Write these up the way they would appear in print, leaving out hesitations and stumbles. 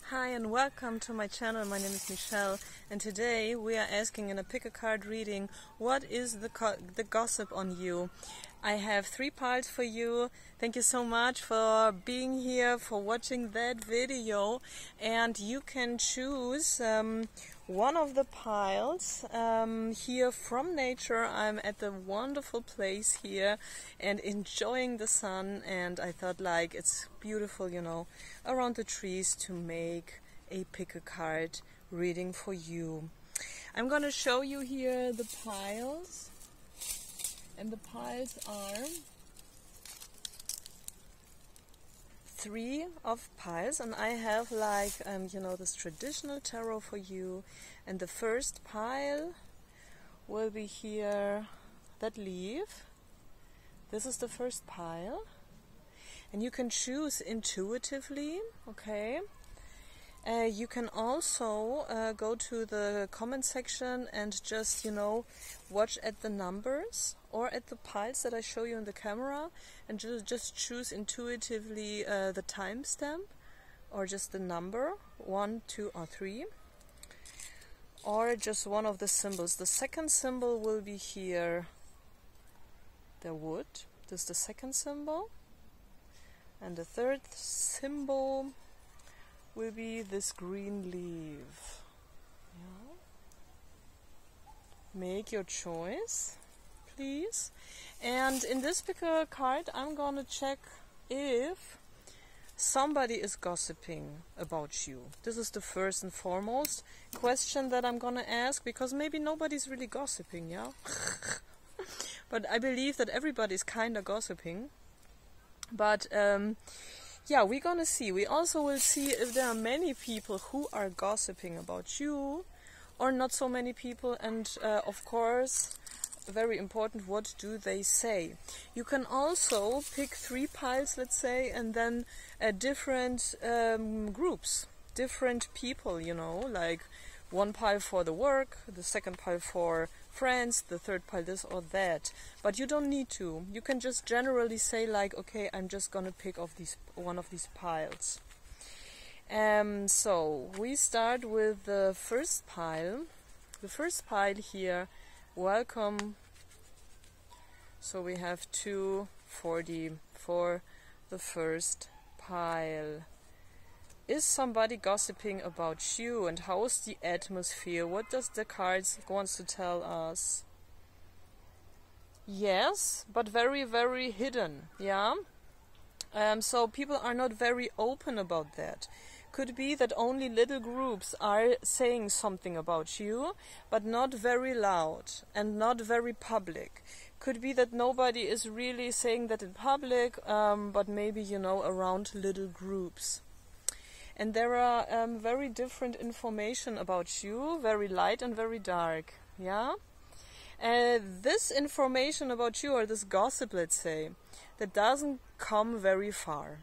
Hi and welcome to my channel. My name is Michelle and today we are asking in a pick a card reading, what is the gossip on you? I have 3 piles for you. Thank you so much for being here, for watching that video, and you can choose one of the piles here from nature. I'm at the wonderful place here and enjoying the sun, and I thought like it's beautiful, you know, around the trees to make a pick a card reading for you. I'm gonna show you here the piles, and the piles are 3 of piles, and I have like you know, this traditional tarot for you. And the first pile will be here, that leaf. This is the first pile, and you can choose intuitively, okay? You can also go to the comment section and just, you know, watch at the numbers or at the piles that I show you in the camera, and just choose intuitively the timestamp or just the number 1, 2 or 3, or just one of the symbols. The second symbol will be here, the wood. This is the second symbol, and the third symbol will be this green leaf. Yeah. Make your choice, please. And in this particular card, I'm gonna check if somebody is gossiping about you. This is the first and foremost question that I'm gonna ask, because maybe nobody's really gossiping, yeah? But I believe that everybody's kinda gossiping. But yeah, we're gonna see. We also will see if there are many people who are gossiping about you or not so many people, and of course, very important, what do they say? You can also pick 3 piles, let's say, and then different groups, different people, you know, like one pile for the work, the second pile for friends, the third pile this or that. But you don't need to. You can just generally say like, okay, I'm just gonna pick one of these piles. So we start with the first pile. The first pile here, welcome. So we have 240 for the first pile. Is somebody gossiping about you, and how is the atmosphere? What does the cards wants to tell us? Yes, but very, very hidden, yeah? So people are not very open about that. Could be that only little groups are saying something about you, but not very loud and not very public. Could be that nobody is really saying that in public, but maybe, you know, around little groups. And there are very different information about you, very light and very dark, yeah? This information about you, or this gossip, let's say, that doesn't come very far.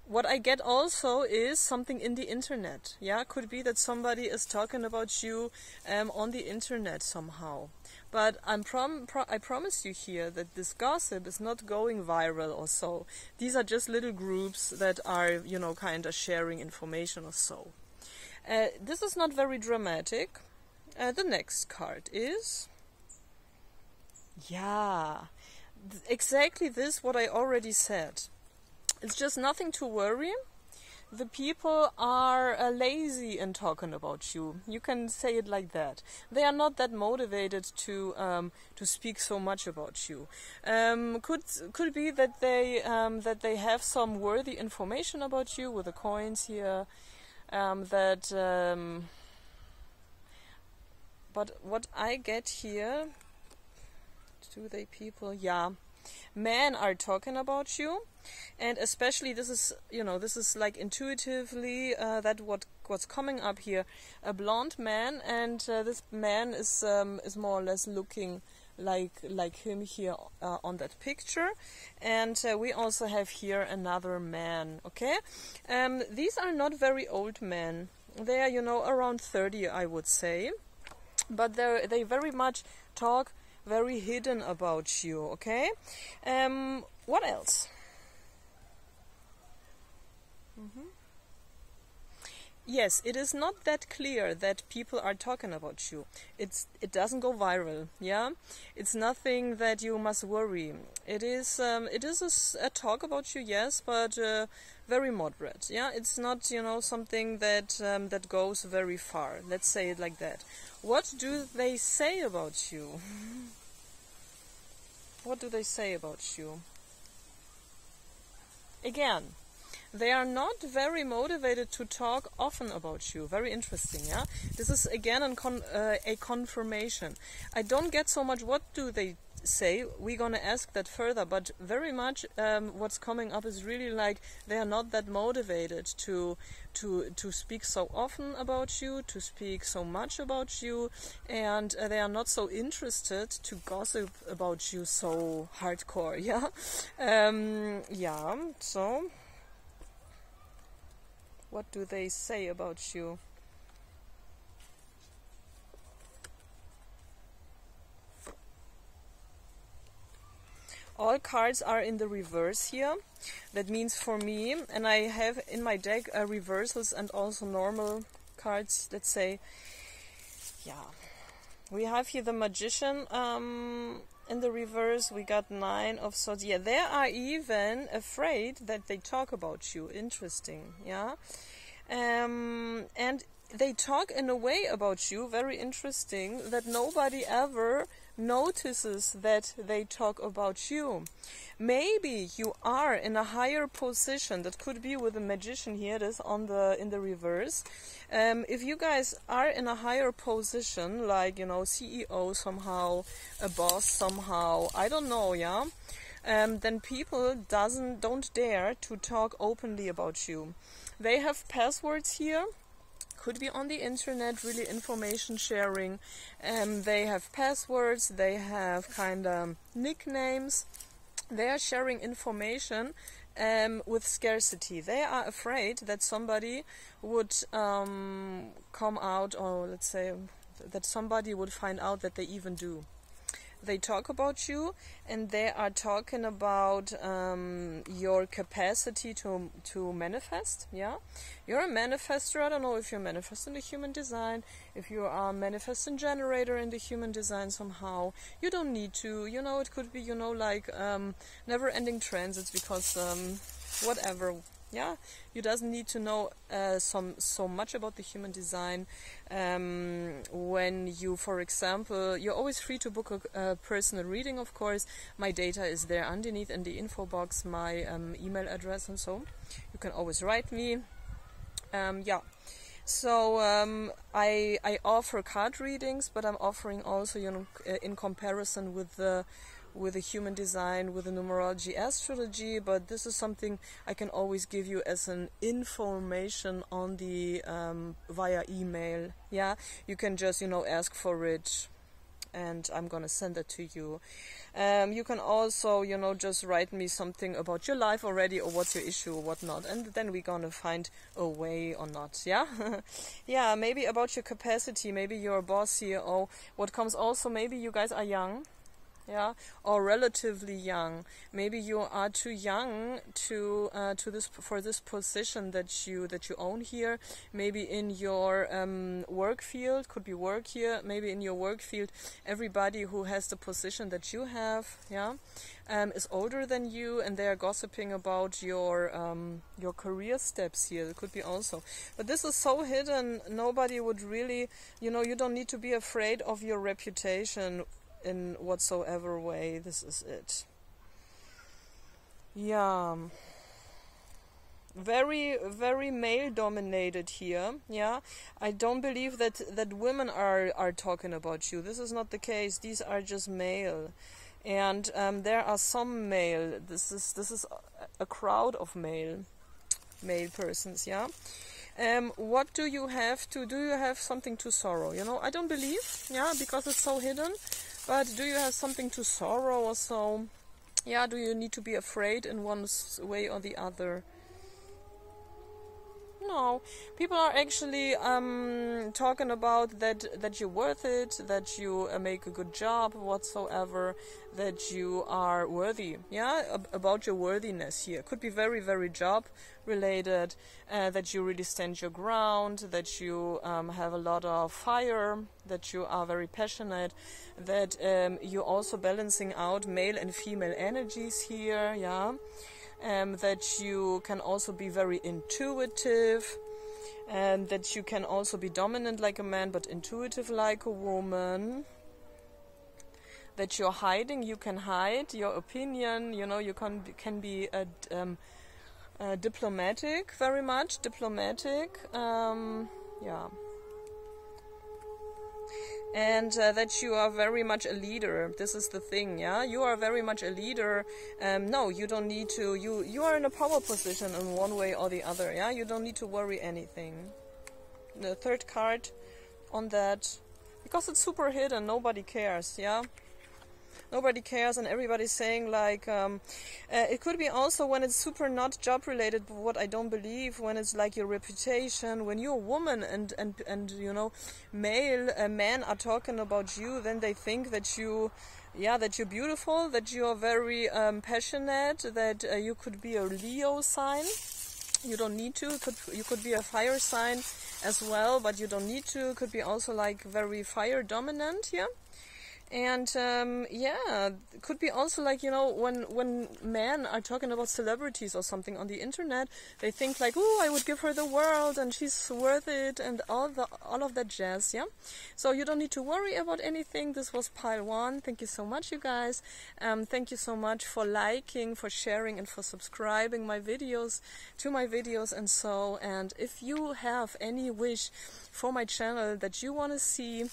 What I get also is something in the internet, yeah? Could be that somebody is talking about you on the internet somehow. But I promise you here that this gossip is not going viral or so. These are just little groups that are, you know, kind of sharing information or so. This is not very dramatic. The next card is, yeah, exactly this what I already said. It's just nothing to worry. The people are lazy in talking about you. You can say it like that. They are not that motivated to speak so much about you. Could be that they have some worthy information about you with the coins here. But what I get here, do they people? Yeah. Men are talking about you, and especially this is, you know, this is like intuitively that what's coming up here, a blonde man, and this man is more or less looking like him here on that picture, and we also have here another man. Okay, these are not very old men. They are, you know, around 30, I would say, but they very much talk very hidden about you, okay? What else? Yes, it is not that clear that people are talking about you. It doesn't go viral, yeah? It's nothing that you must worry. It is a talk about you, yes, but very moderate, yeah? It's not, something that goes very far. Let's say it like that. What do they say about you? What do they say about you? Again, they are not very motivated to talk often about you. Very interesting, yeah? This is again a confirmation. I don't get so much what do they say. We're gonna ask that further, but very much what's coming up is really like they are not that motivated to speak so often about you, to speak so much about you, and they are not so interested to gossip about you so hardcore, yeah? Yeah, so what do they say about you? All cards are in the reverse here. That means for me, and I have in my deck reversals and also normal cards, let's say. Yeah. We have here the Magician in the reverse. We got 9 of Swords. Yeah, they are even afraid that they talk about you. Interesting, yeah. And they talk in a way about you, very interesting, that nobody ever notices that they talk about you. Maybe you are in a higher position. That could be with the Magician here. It is in the reverse. If you guys are in a higher position, like CEO somehow, a boss somehow, I don't know, yeah. Then people don't dare to talk openly about you. They have passwords here. Could be on the internet, really information sharing. They have passwords, they have kind of nicknames. They are sharing information with scarcity. They are afraid that somebody would come out, or let's say that somebody would find out that they even do. They talk about you, and they are talking about your capacity to manifest. Yeah, you're a manifestor. I don't know if you're manifesting the human design, if you are a manifesting generator in the human design somehow. You don't need to. It could be like never-ending transits because whatever. Yeah, you doesn't need to know so much about the human design. When you, for example, you're always free to book a personal reading, of course. My data is there underneath in the info box, my email address and so. You can always write me. Yeah. So I offer card readings, but I'm offering also, in comparison with the human design, with the numerology, astrology, but this is something I can always give you as an information on the via email. Yeah, you can just ask for it, and I'm gonna send it to you. You can also just write me something about your life already, or what's your issue or whatnot, and then we're gonna find a way or not. Yeah. Yeah, maybe about your capacity, maybe you're a boss here, or what comes also, maybe you guys are young. Yeah, or relatively young. Maybe you are too young for this position that you own here. Maybe in your work field, could be work here. Maybe in your work field, everybody who has the position that you have, yeah, is older than you, and they are gossiping about your career steps here. It could be also, but this is so hidden. Nobody would really, you don't need to be afraid of your reputation in whatsoever way. This is it. Yeah, very, very male dominated here. Yeah, I don't believe that women are talking about you. This is not the case. These are just male, and there are some male. This is a crowd of male persons. Yeah. What do you have to? Do you have something to sorrow? I don't believe. Yeah, because it's so hidden. But do you have something to sorrow or so? Yeah, do you need to be afraid in one way or the other? know, people are actually talking about that you're worth it, that you make a good job whatsoever, that you are worthy. Yeah, about your worthiness here. Could be very, very job related, that you really stand your ground, that you have a lot of fire, that you are very passionate, that you're also balancing out male and female energies here, yeah, that you can also be very intuitive, and that you can also be dominant like a man but intuitive like a woman, that you're hiding, you can hide your opinion, you know, you can be diplomatic, very much diplomatic, yeah, and that you are very much a leader. This is the thing, yeah, you are very much a leader. No, you don't need to, you are in a power position in one way or the other, yeah, you don't need to worry anything. The third card on that, because it's super hidden, nobody cares, yeah. Nobody cares, and everybody's saying like it could be also when it's super not job related, but what I don't believe, when it's like your reputation, when you're a woman and you know, men are talking about you, then they think that you, yeah, that you're beautiful, that you're very passionate, that you could be a Leo sign. You don't need to. You could be a fire sign as well, but you don't need to. Could be also like very fire dominant, yeah. And yeah, could be also like, you know, when men are talking about celebrities or something on the internet, they think like, oh, I would give her the world and she's worth it and all of that jazz, yeah. So you don't need to worry about anything. This was pile 1. Thank you so much, you guys. Thank you so much for liking, for sharing, and for subscribing my videos to my videos and so. And if you have any wish for my channel that you want to see,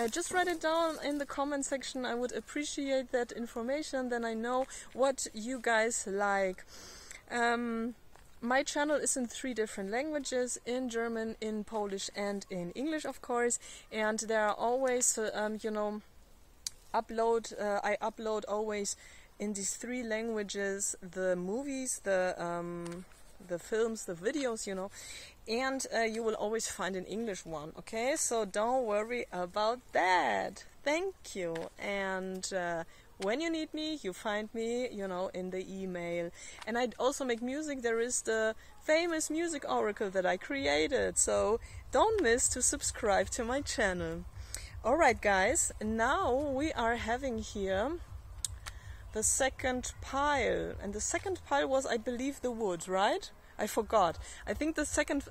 just write it down in the comment section. I would appreciate that information, then I know what you guys like. My channel is in 3 different languages, in German, in Polish, and in English, of course, and there are always you know, I upload always in these 3 languages the movies, the films, the videos, you know, and you will always find an English one, okay? So don't worry about that. Thank you. And when you need me, you find me, you know, in the email. And I also make music. There is the famous music oracle that I created, so don't miss to subscribe to my channel. Alright guys, now we are having here the second pile, and the second pile was, I believe, the wood, right? I forgot. I think the second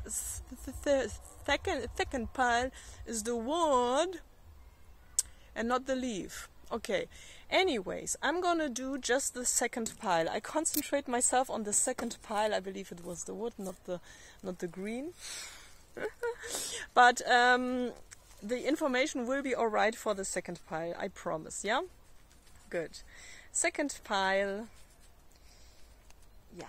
pile is the wood and not the leaf. Okay. Anyways, I'm gonna do just the second pile. I concentrate myself on the second pile. I believe it was the wood, not the green. But the information will be alright for the second pile. I promise. Yeah. Good. Second pile. Yeah.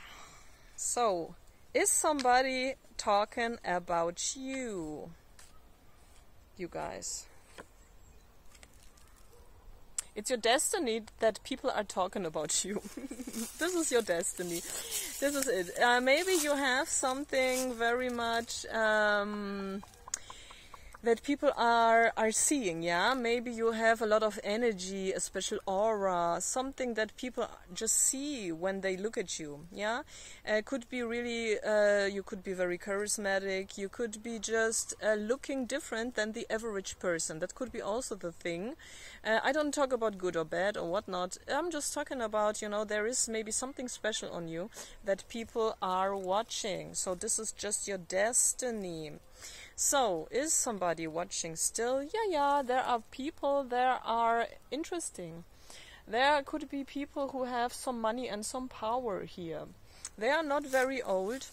So, is somebody talking about you? You guys. It's your destiny that people are talking about you. This is your destiny. This is it. Maybe you have something very much that people are seeing, yeah? Maybe you have a lot of energy, a special aura, something that people just see when they look at you, yeah? Could be really, you could be very charismatic, you could be just looking different than the average person. That could be also the thing. I don't talk about good or bad or whatnot. I'm just talking about, you know, there is maybe something special on you that people are watching. So this is just your destiny. So, is somebody watching still? Yeah, there are people that are interesting. There could be people who have some money and some power here. They are not very old.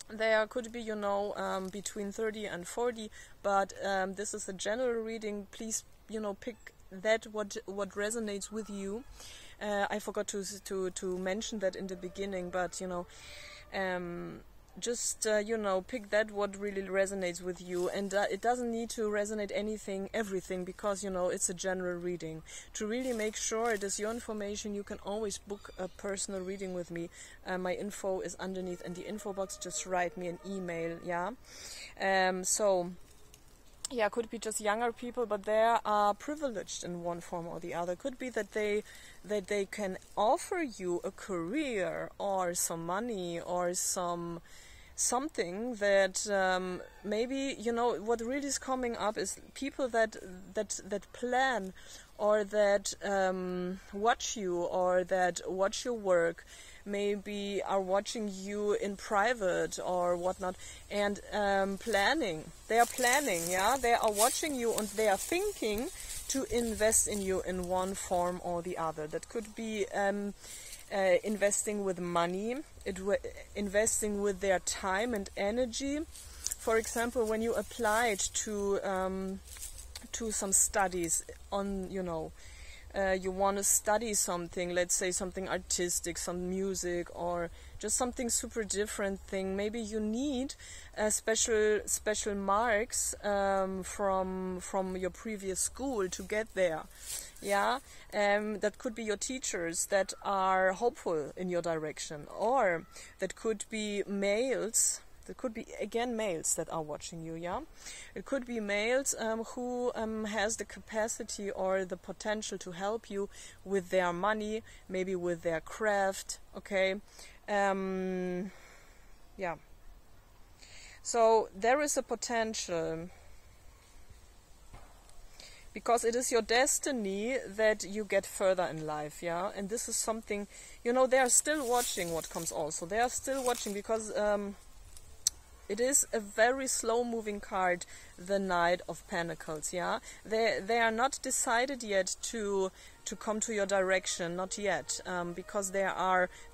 There could be, you know, between 30 and 40, but this is a general reading. Please, you know, pick that what resonates with you. I forgot to mention that in the beginning, but, you know, you know, pick that what really resonates with you, and it doesn't need to resonate everything, because, you know, it's a general reading. To really make sure it is your information, you can always book a personal reading with me. My info is underneath in the info box. Just write me an email, yeah. So yeah, could be just younger people, but they are privileged in one form or the other. Could be that they can offer you a career or some money or something that maybe, you know, what really is coming up is people that plan, or that watch you, or that watch your work, maybe are watching you in private or whatnot, and planning. They are planning, yeah. They are watching you, and they are thinking to invest in you in one form or the other. That could be investing with money, investing with their time and energy. For example, when you applied to some studies on, you know, you want to study something, let's say something artistic, some music, or just something super different thing. Maybe you need special marks from your previous school to get there. Yeah, that could be your teachers that are hopeful in your direction, or that could be males. There could be, again, males that are watching you, yeah? It could be males who has the capacity or the potential to help you with their money, maybe with their craft, okay? Yeah. So there is a potential, because it is your destiny that you get further in life, yeah? And this is something, you know, they are still watching what comes also. They are still watching because it is a very slow-moving card, the Knight of Pentacles, yeah? They are not decided yet to come to your direction, not yet, because they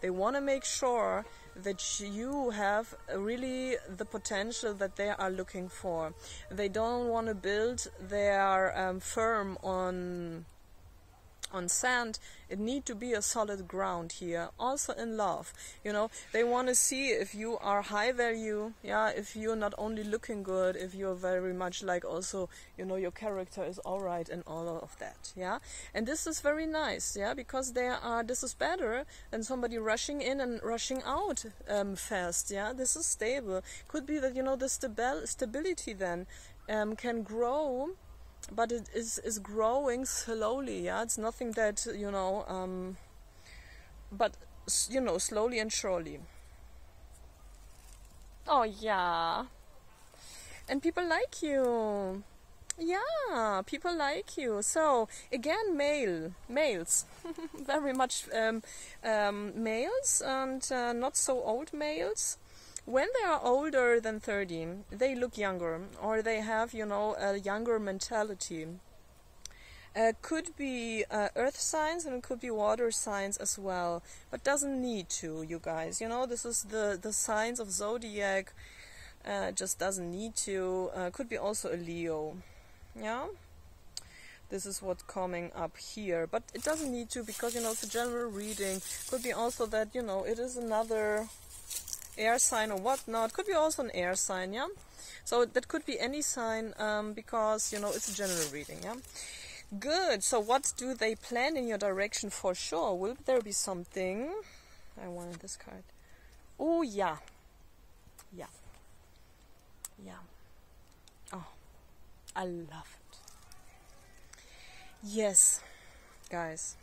want to make sure that you have really the potential that they are looking for. They don't want to build their firm on sand. It need to be a solid ground here. Also in love, you know, they want to see if you are high value, yeah, if you're not only looking good, if you're very much like also, you know, your character is alright and all of that, yeah. And this is very nice, yeah, because this is better than somebody rushing in and rushing out fast, yeah. This is stable. Could be that, you know, the stability then can grow, but it is growing slowly, yeah. It's nothing that, you know, but, you know, slowly and surely. Oh, yeah. And people like you. Yeah, people like you. So, again, males. Very much males, and not so old males. When they are older than 30, they look younger, or they have, you know, a younger mentality. Could be earth signs, and it could be water signs as well, but doesn't need to, you guys. You know, this is the signs of zodiac. Just doesn't need to. Could be also a Leo. Yeah. This is what's coming up here, but it doesn't need to, because, you know, it's a general reading. Could be also that, you know, it is another air sign or whatnot. Could be also an air sign, yeah. So that could be any sign, because, you know, it's a general reading, yeah. Good. So what do they plan in your direction for sure? Will there be something? I wanted this card. Oh, yeah. Yeah. Yeah. Oh, I love it. Yes, guys.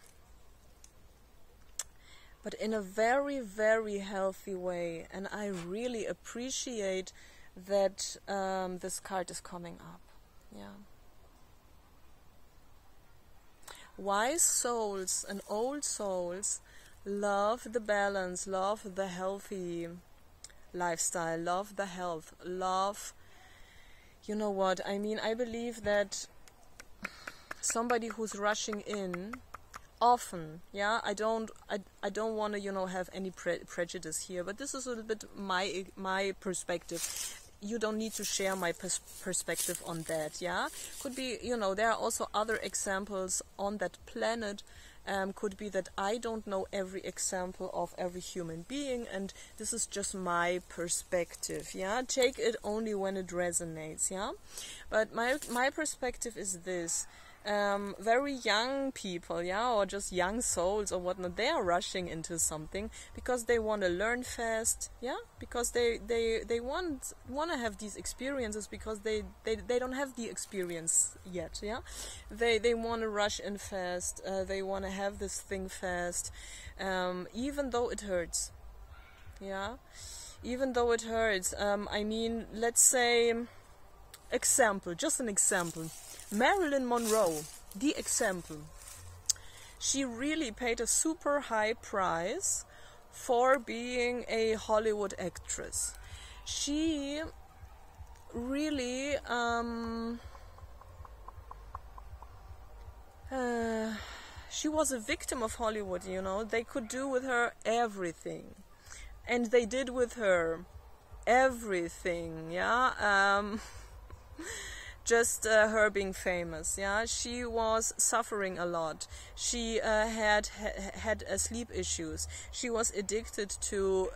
But in a very, very healthy way. And I really appreciate that this card is coming up. Yeah. Wise souls and old souls love the balance, love the healthy lifestyle, love the health, love, you know what, I mean, I believe that somebody who's rushing in often, yeah, I don't want to, you know, have any prejudice here, but this is a little bit my perspective. You don't need to share my perspective on that, yeah. Could be, you know, there are also other examples on that planet Could be that I don't know every example of every human being, and this is just my perspective, yeah? Take it only when it resonates, yeah? But my perspective is this. Very young people, yeah, or just young souls or whatnot, they are rushing into something because they want to learn fast, yeah, because they want to have these experiences because they don't have the experience yet, yeah. They want to rush in fast, they want to have this thing fast, even though it hurts, yeah, even though it hurts. I mean, let's say, just an example. Marilyn Monroe, the example. She really paid a super high price for being a Hollywood actress. She really she was a victim of Hollywood, you know. They could do with her everything. And they did with her everything, yeah. Just her being famous, yeah. She was suffering a lot. She had sleep issues. She was addicted to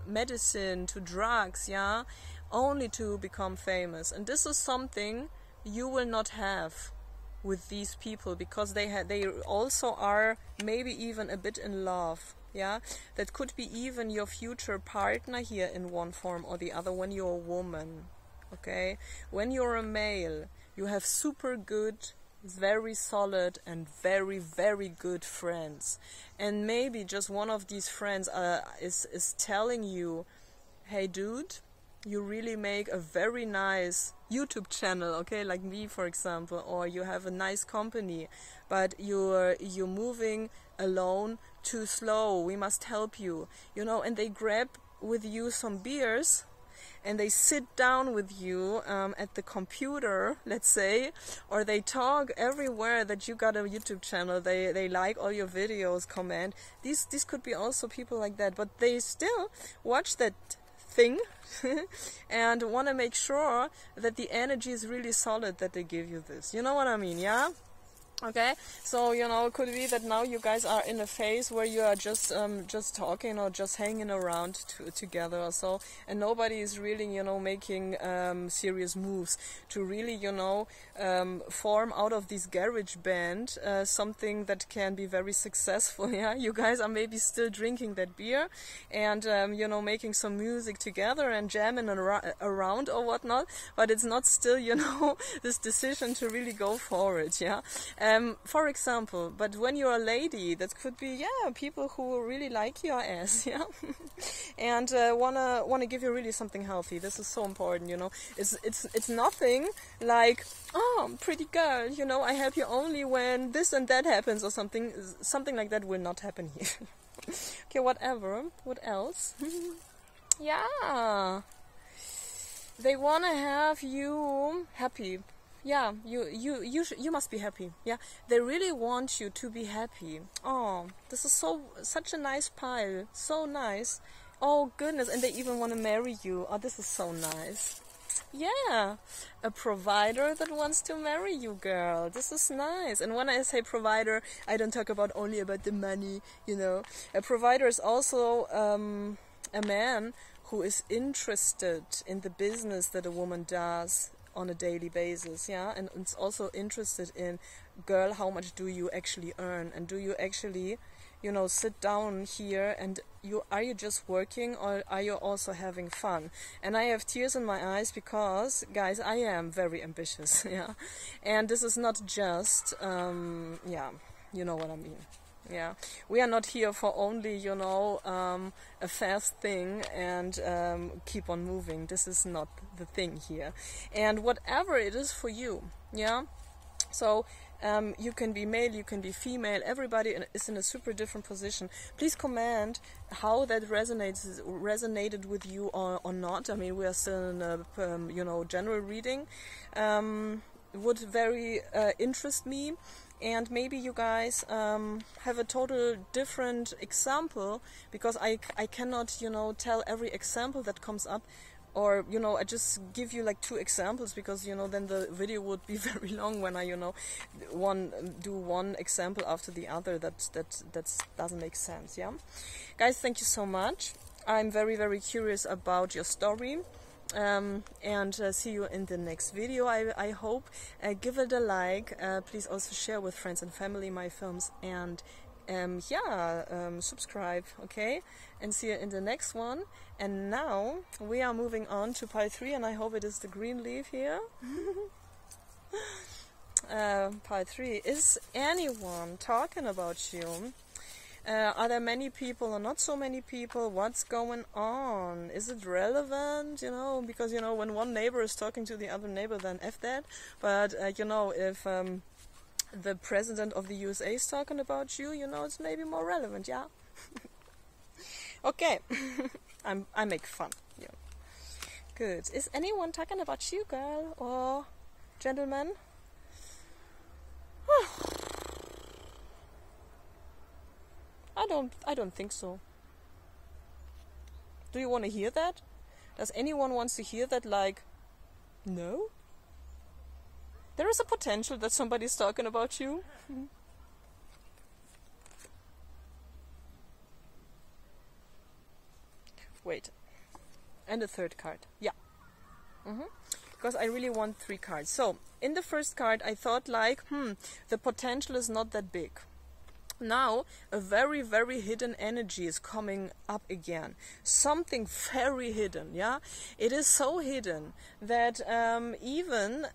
medicine, to drugs, yeah, only to become famous. And this is something you will not have with these people, because they also are maybe even a bit in love. Yeah, that could be even your future partner here in one form or the other when you're a woman. Okay, when you're a male, you have super good, very solid and very, very good friends. And maybe just one of these friends is telling you, hey dude, you really make a very nice YouTube channel, okay, like me for example, or you have a nice company, but you're moving alone too slow, we must help you, you know. And they grab with you some beers and they sit down with you at the computer, let's say, or they talk everywhere that you got a YouTube channel, they like all your videos, comment. These could be also people like that, but they still watch that thing and want to make sure that the energy is really solid that they give you this. You know what I mean, yeah? Okay, so, you know, it could be that now you guys are in a phase where you are just talking or just hanging around together or so, and nobody is really, you know, making serious moves to really, you know, form out of this garage band something that can be very successful. Yeah, you guys are maybe still drinking that beer and you know, making some music together and jamming around or whatnot, but it's not still, you know, this decision to really go for it. Yeah. For example, but when you're a lady, that could be, yeah, people who really like your ass, yeah, and wanna give you really something healthy. This is so important, you know. It's nothing like, oh, pretty girl, you know, I help you only when this and that happens or something. Something like that will not happen here. Okay, whatever. What else? Yeah, they wanna have you happy. Yeah, you must be happy. Yeah, they really want you to be happy. Oh, this is such a nice pile. So nice. Oh goodness, and they even want to marry you. Oh, this is so nice. Yeah, a provider that wants to marry you, girl. This is nice. And when I say provider, I don't talk only about the money, you know. A provider is also a man who is interested in the business that a woman does on a daily basis, yeah, and it's also interested in, girl, how much do you actually earn, and do you actually, you know, sit down here and are you just working or are you also having fun? And I have tears in my eyes because, guys, I am very ambitious, yeah, and this is not just, yeah, you know what I mean. Yeah, we are not here for only, you know, a fast thing and keep on moving. This is not the thing here. And whatever it is for you, yeah. So you can be male, you can be female. Everybody is in a super different position. Please comment how that resonated with you or not. I mean, we are still in a you know, general reading. Would very interest me. And maybe you guys have a total different example, because I cannot, you know, tell every example that comes up. or, you know, I just give you like 2 examples, because, you know, then the video would be very long when I, you know, do one example after the other. That doesn't make sense. Yeah, guys, thank you so much. I'm very, very curious about your story. And see you in the next video. I hope. Give it a like. Please also share with friends and family my films, and subscribe, okay? And see you in the next one. And now we are moving on to part 3, and I hope it is the green leaf here. Part 3. Is anyone talking about you? Are there many people or not so many people? What's going on? Is it relevant? You know, because, you know, when one neighbor is talking to the other neighbor, then F that. But, you know, if the president of the USA is talking about you, you know, it's maybe more relevant, yeah? Okay. I make fun. Yeah. Good. Is anyone talking about you, girl? Or gentleman? I don't think so. Do you want to hear that? Does anyone want to hear that? Like, no? There is a potential that somebody's talking about you. Wait. And a 3rd card. Yeah. Because I really want 3 cards. So, in the first card, I thought like, the potential is not that big. Now, a very, very hidden energy is coming up again. Something very hidden, yeah? It is so hidden that even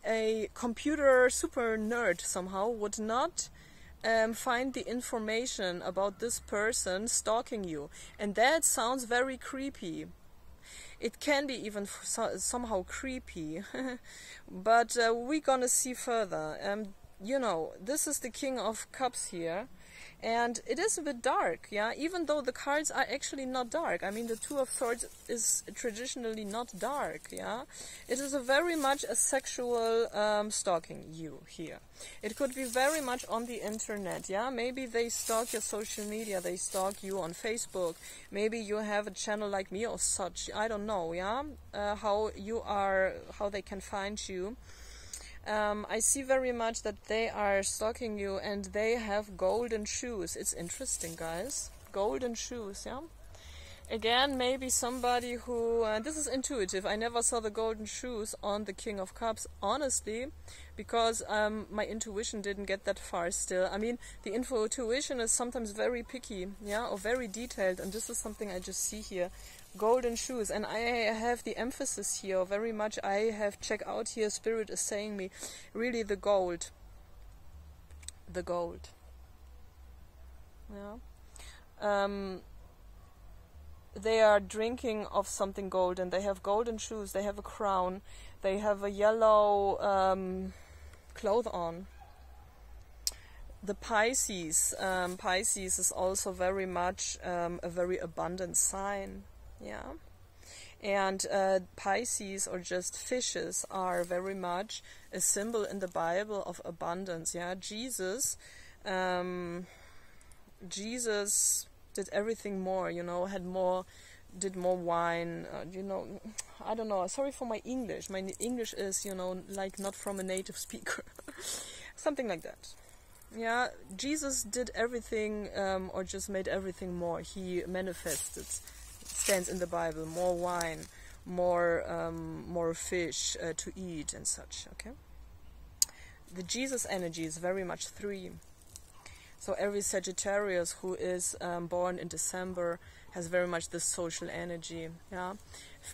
a computer super nerd somehow would not find the information about this person stalking you. And that sounds very creepy. It can be even somehow creepy. But we're gonna see further. You know, this is the King of Cups here, and it is a bit dark, yeah, even though the cards are actually not dark. I mean, the 2 of Swords is traditionally not dark, yeah. It is very much a sexual stalking you here. It could be very much on the internet, yeah. Maybe they stalk your social media, they stalk you on Facebook. Maybe you have a channel like me or such. I don't know, yeah, how they can find you. I see very much that they are stalking you, and they have golden shoes. It's interesting, guys. Golden shoes, yeah? Again, maybe somebody who... this is intuitive. I never saw the golden shoes on the King of Cups, honestly, because my intuition didn't get that far still. I mean, the intuition is sometimes very picky, yeah, or very detailed, and this is something I just see here. Golden shoes, and I have the emphasis here very much. I have checked out here, Spirit is saying me, really the gold. The gold. Yeah. They are drinking of something golden. They have golden shoes, they have a crown, they have a yellow cloth on. The Pisces. Pisces is also very much a very abundant sign. Yeah, and Pisces, or just fishes, are very much a symbol in the Bible of abundance. Yeah, Jesus did everything more. You know, did more wine. You know, I don't know. Sorry for my English. My English is, you know, like not from a native speaker, something like that. Yeah, Jesus did everything, or just made everything more. He manifested. Stands in the Bible, more wine, more fish to eat and such. Okay, the Jesus energy is very much 3. So every Sagittarius who is born in December has very much this social energy. Yeah,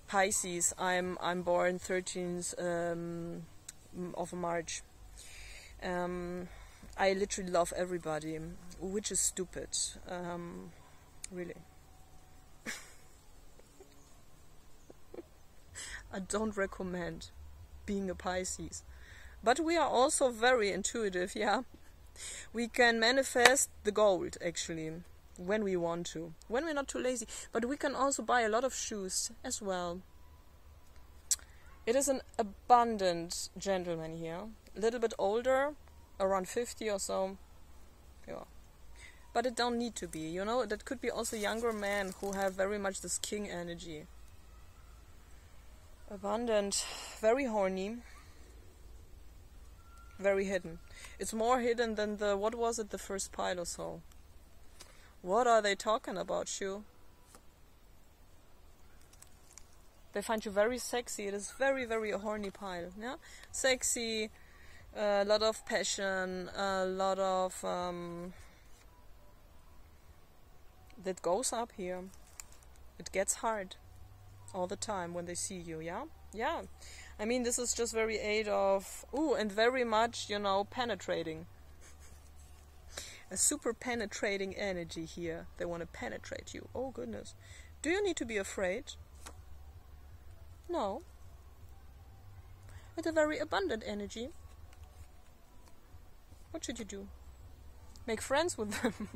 Pisces. I'm born 13th of March. I literally love everybody, which is stupid. Really. I don't recommend being a Pisces. But we are also very intuitive, yeah. We can manifest the gold, actually, when we want to. When we're not too lazy. But we can also buy a lot of shoes as well. It is an abundant gentleman here. A little bit older, around 50 or so. Yeah. But it don't need to be, you know. That could be also younger men who have very much this king energy. Abundant, very horny, very hidden. It's more hidden than the, what was it, the first pile or so. What are they talking about you? They find you very sexy. It is very, very a horny pile. Yeah, sexy, a lot of passion, a lot of that goes up here. It gets hard all the time when they see you. Yeah, yeah. I mean, this is just very aid of and very much, you know, penetrating. A super penetrating energy here. They want to penetrate you. Oh goodness. Do you need to be afraid? No. It's a very abundant energy. What should you do? Make friends with them.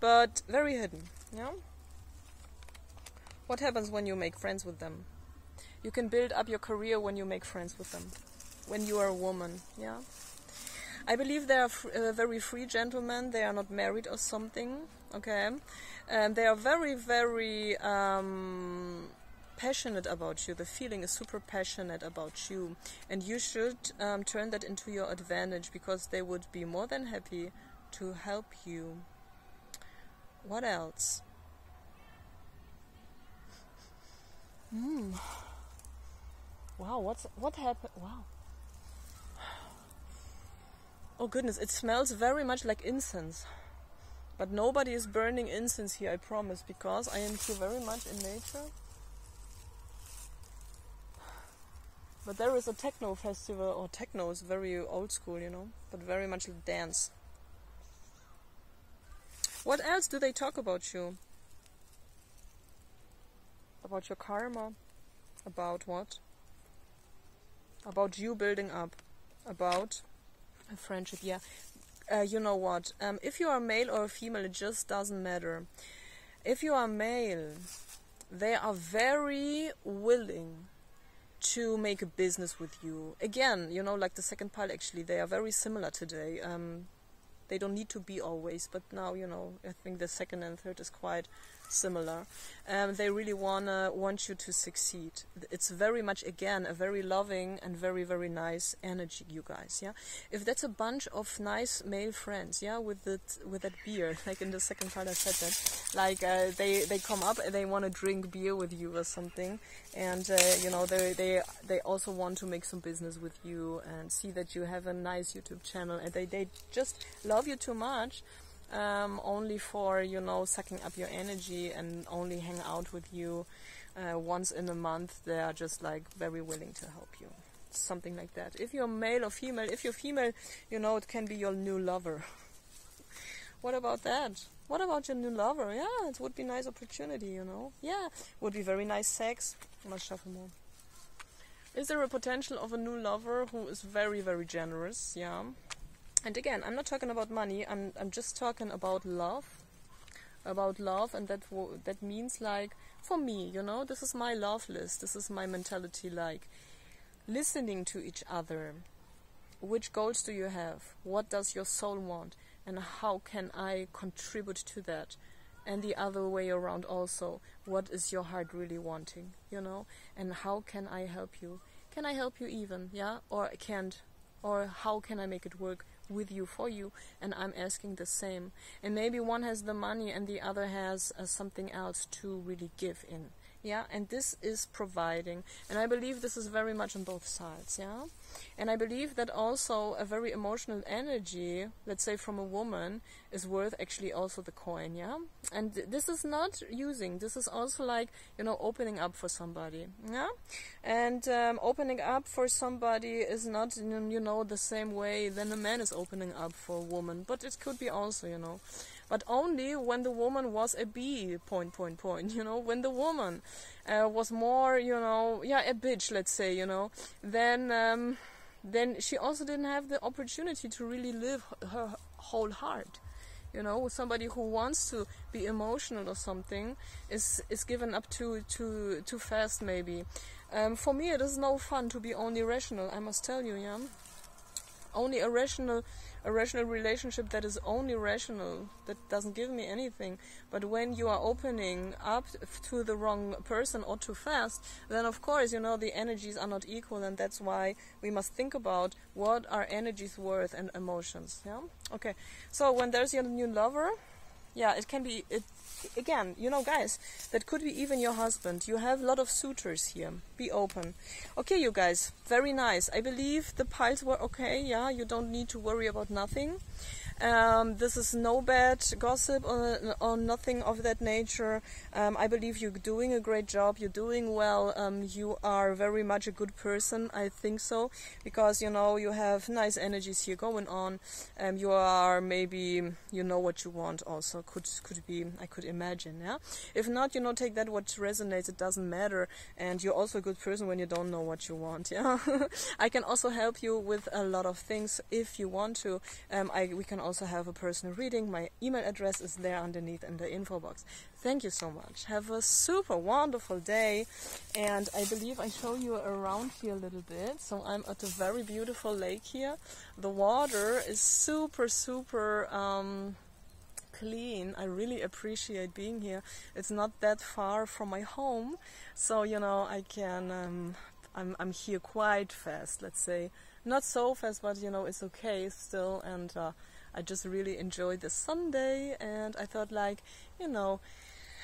But very hidden, yeah? What happens when you make friends with them? You can build up your career when you make friends with them. When you are a woman, yeah? I believe they are very free gentlemen. They are not married or something, okay? They are very, very passionate about you. The feeling is super passionate about you, and you should turn that into your advantage, because they would be more than happy to help you. What else? Wow, what happened? Wow. Oh goodness, it smells very much like incense. But nobody is burning incense here, I promise, because I am here very much in nature. But there is a techno festival, or techno is very old school, you know, but very much dance. What else do they talk about you? About your karma? About what? About you building up. About a friendship, yeah. You know what? If you are male or female, it just doesn't matter. If you are male, they are very willing to make a business with you. Again, you know, like the second pile, actually, they are very similar today. They don't need to be always, but now, you know, I think the second and third is quite similar. They really want you to succeed. It's very much, again, a very loving and very, very nice energy, you guys, yeah? If that's a bunch of nice male friends, yeah, with that beer, like in the second part I said that, like they come up and they want to drink beer with you or something, and you know, they also want to make some business with you and see that you have a nice YouTube channel, and they just love you too much. Only for, you know, sucking up your energy and only hang out with you once in a month. They are just like very willing to help you. Something like that. If you're male or female, if you're female, you know, it can be your new lover. What about that? What about your new lover? Yeah, it would be a nice opportunity, you know. Yeah, would be very nice sex. I must shuffle more. Is there a potential of a new lover who is very, very generous? Yeah. And again, I'm not talking about money. I'm just talking about love. About love, and that means, like, for me, you know, this is my love list. This is my mentality, like listening to each other. Which goals do you have? What does your soul want? And how can I contribute to that? And the other way around also. What is your heart really wanting? You know? And how can I help you? Can I help you even? Yeah? Or I can't? Or how can I make it work with you, for you? And I'm asking the same. And maybe one has the money and the other has something else to really give in. Yeah, and this is providing. And I believe this is very much on both sides, yeah? And I believe that also a very emotional energy, let's say from a woman, is worth actually also the coin, yeah? And this is not using, this is also like, you know, opening up for somebody, yeah? And opening up for somebody is not, you know, the same way than a man is opening up for a woman, but it could be also, you know. But only when the woman was a bee, ... you know, when the woman was more, you know, yeah, a bitch, let's say, you know, then she also didn't have the opportunity to really live her whole heart. You know, somebody who wants to be emotional or something is given up too fast, maybe. For me, it is no fun to be only rational, I must tell you, yeah. only a rational relationship that is only rational, that doesn't give me anything. But when you are opening up to the wrong person or too fast, then of course, you know, the energies are not equal, and that's why we must think about what are energies worth and emotions. Yeah. Okay. So when there's your new lover, yeah, it can be, again, you know, guys, that could be even your husband. You have a lot of suitors here. Be open. Okay, you guys, very nice. I believe the piles were okay. Yeah, you don't need to worry about nothing. This is no bad gossip or nothing of that nature. I believe you're doing a great job. You're doing well. You are very much a good person. I think so, because you know you have nice energies here going on. You are maybe, you know what you want. Also could be, I could imagine. Yeah. If not, you know, take that what resonates. It doesn't matter. And you're also a good person when you don't know what you want. Yeah. I can also help you with a lot of things if you want to. We can also have a personal reading. My email address is there underneath in the info box. Thank you so much. Have a super wonderful day, and I believe I show you around here a little bit. So I'm at a very beautiful lake here. The water is super clean. I really appreciate being here. It's not that far from my home, so you know I can I'm here quite fast, let's say. Not so fast, but you know, it's okay still, and I just really enjoyed the Sunday, and I thought, like, you know,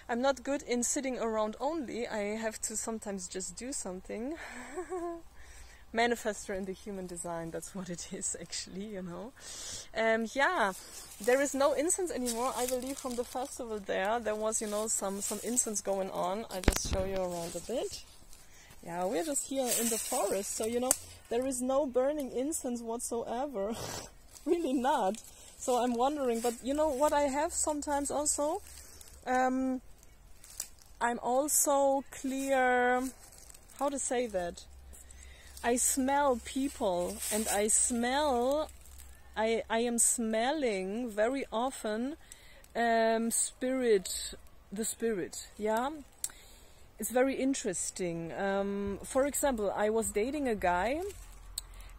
I'm not good in sitting around only. I have to sometimes just do something. Manifestor in the human design, that's what it is actually, you know. Yeah, there is no incense anymore. I believe from the festival there was, you know, some incense going on. I just show you around a bit. Yeah, we're just here in the forest, so you know, there is no burning incense whatsoever. Really not. So I'm wondering, but you know what I have sometimes also? I'm also clear, how to say that? I smell people, and I am smelling very often the spirit, yeah? It's very interesting. For example, I was dating a guy,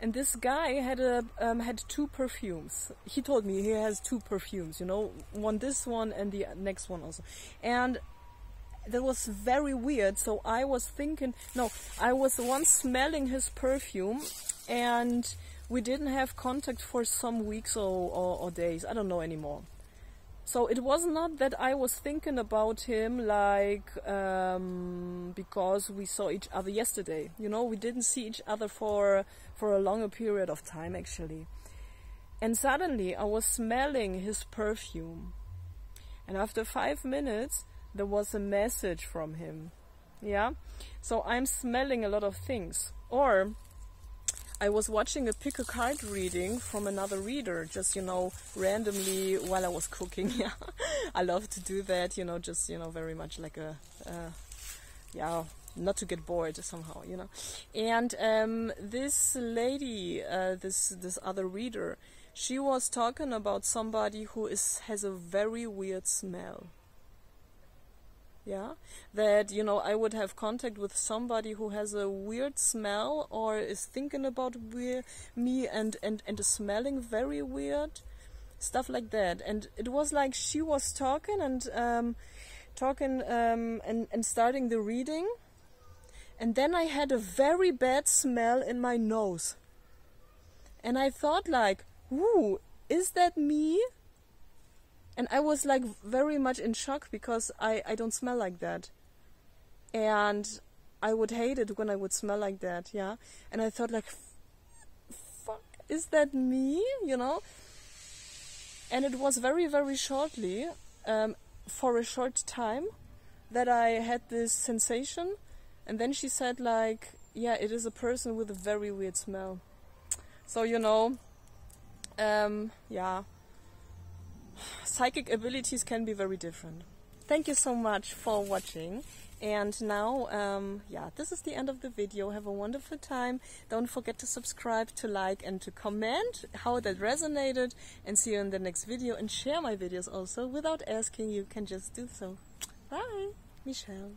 and this guy had two perfumes. He told me he has two perfumes, you know, this one and the next one also. And that was very weird. So I was thinking, no, I was the one smelling his perfume, and we didn't have contact for some weeks or days. I don't know anymore. So it was not that I was thinking about him, like, because we saw each other yesterday. You know, we didn't see each other for a longer period of time, actually. And suddenly I was smelling his perfume. And after 5 minutes, there was a message from him. Yeah? So I'm smelling a lot of things. Or I was watching a pick a card reading from another reader, just, you know, randomly while I was cooking. Yeah, I love to do that, you know, just, you know, very much like a, yeah, not to get bored somehow, you know. And this lady, this other reader, she was talking about somebody who has a very weird smell. Yeah, that, you know, I would have contact with somebody who has a weird smell or is thinking about me and is smelling very weird, stuff like that. And it was like she was talking and starting the reading, and then I had a very bad smell in my nose, and I thought, like, ooh, is that me? And I was like very much in shock, because I don't smell like that. And I would hate it when I would smell like that, yeah. And I thought, like, fuck, is that me? You know? And it was very, very shortly, for a short time, that I had this sensation. And then she said, like, yeah, it is a person with a very weird smell. So, you know, yeah. Psychic abilities can be very different. Thank you so much for watching. And now, yeah, this is the end of the video. Have a wonderful time. Don't forget to subscribe, to like, and to comment how that resonated. And see you in the next video. And share my videos also. Without asking, you can just do so. Bye, Michelle.